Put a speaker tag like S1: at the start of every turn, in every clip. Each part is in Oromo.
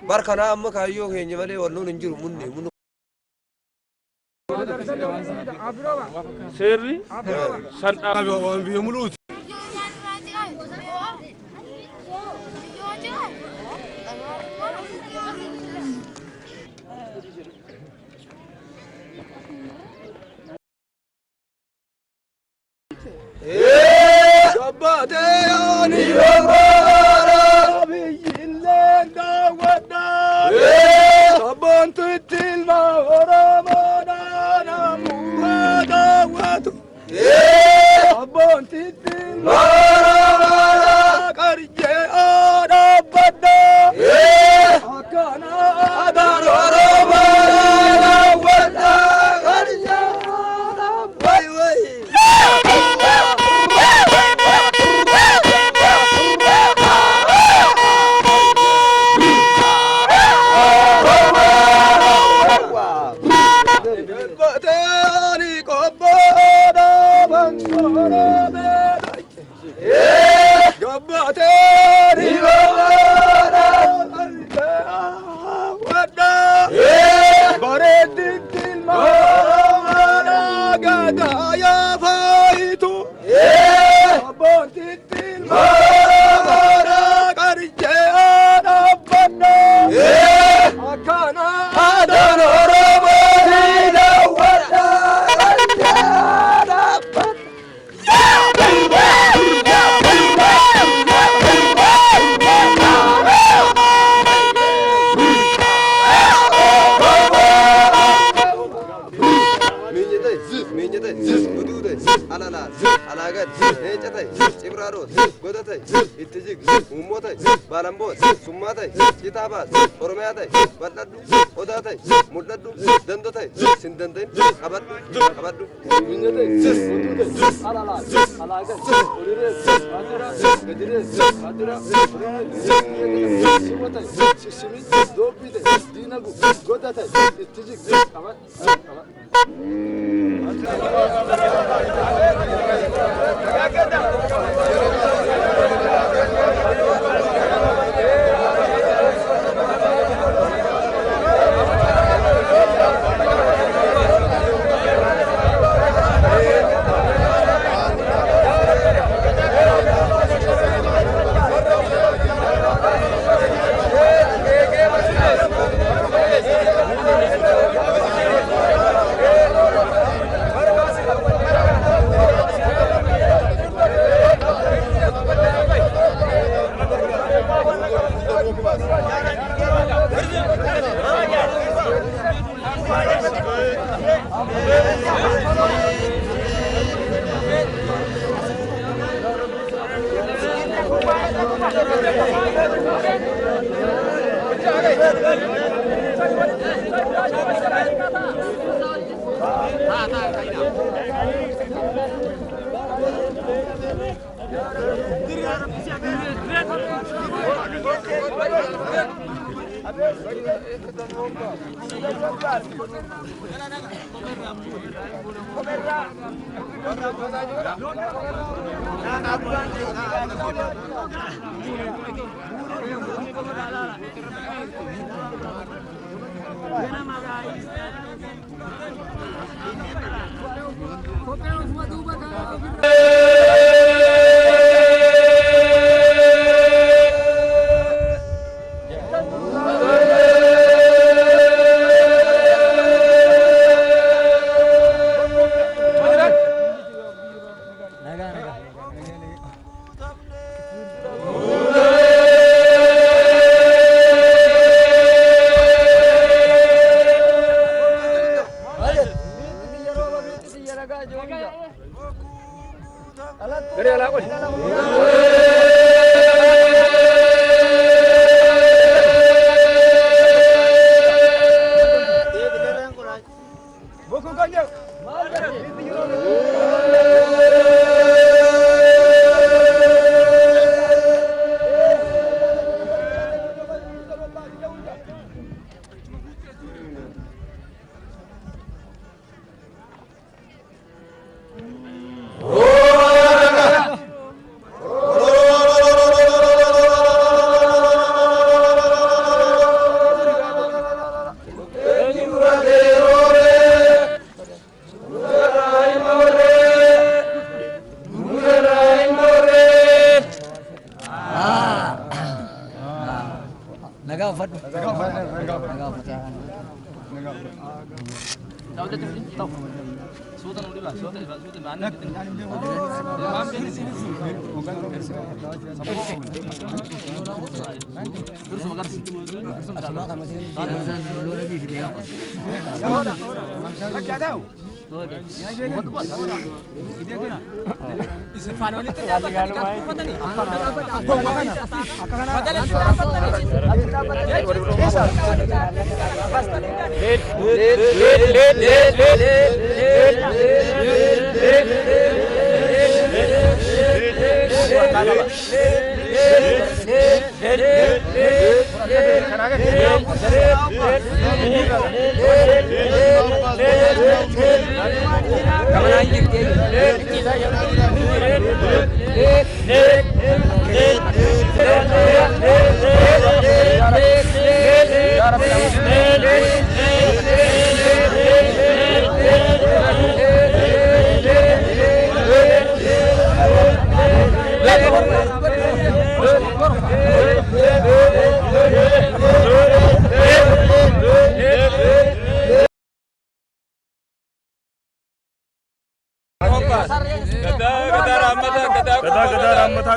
S1: Barkana amma kayyoo keenya malee walloon hin jiru munne munu.
S2: Seerri sanadhaa waan biyya muluuti.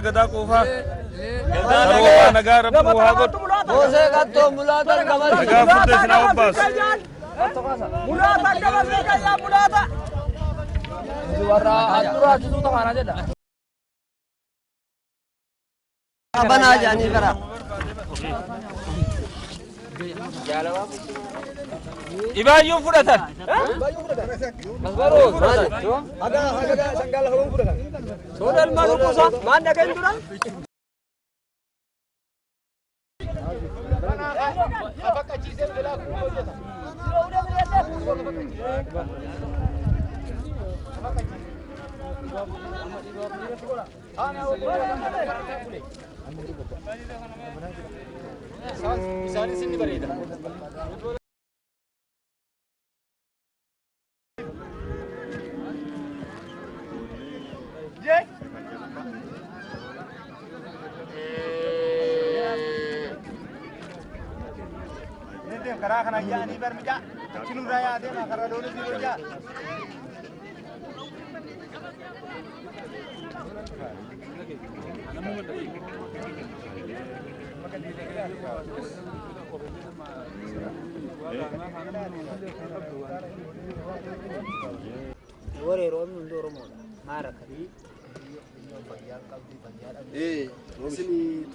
S2: Gada kufa. Gada negara buhagot.
S1: Bose gatto mulata kamal.
S2: Naga fudes na ubas.
S3: Mulata kamal kaya mulata.
S1: Juara atura itu tak mana aja dah. Apa aja nih kara?
S3: Iba yung pudatan.
S1: Mas baru.
S3: Ada sanggala hulung pudatan. Sodal malu kusa. Mana kain pudatan? Apakah cizen berlaku? Udah melihat. Bisa di sini berita. Kara kana ya ni bar mija chinu raya de na kara dole di roja ore rom ndoro mo mara kali
S4: sini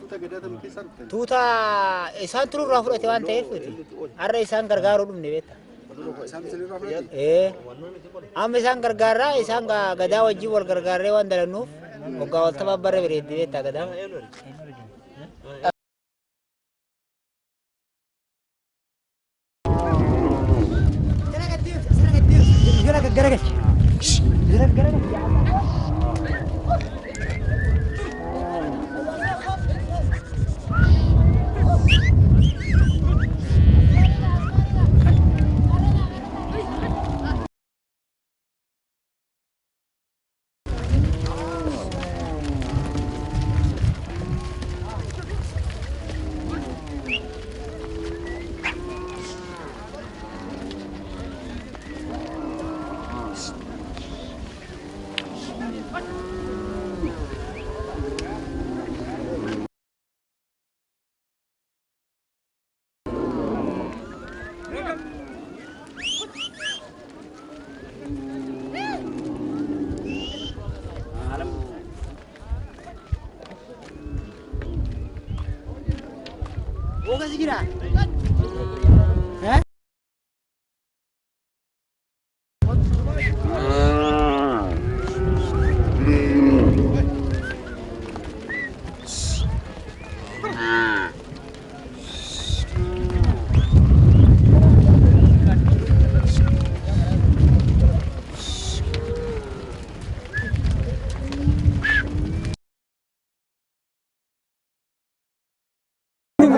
S3: tuta isan turu rafu ete wan ta'if arra isan gargaro dum ne beta am isan gargara isan gada wajji wal gargare wan dalanu oga wal tababbare bere beta gada Oga sigira. Hah?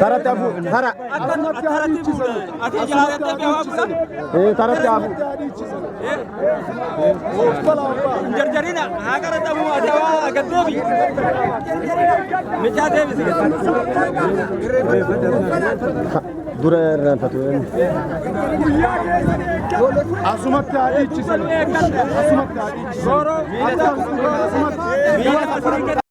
S4: Tarat abu, tarat. Tarat abu.
S3: Jarjarina, agar tamu ada agak dobi. Mencari
S4: dura irraanfatu. Asumatti haadhi ichisan. Asumatti haadhi ichisan.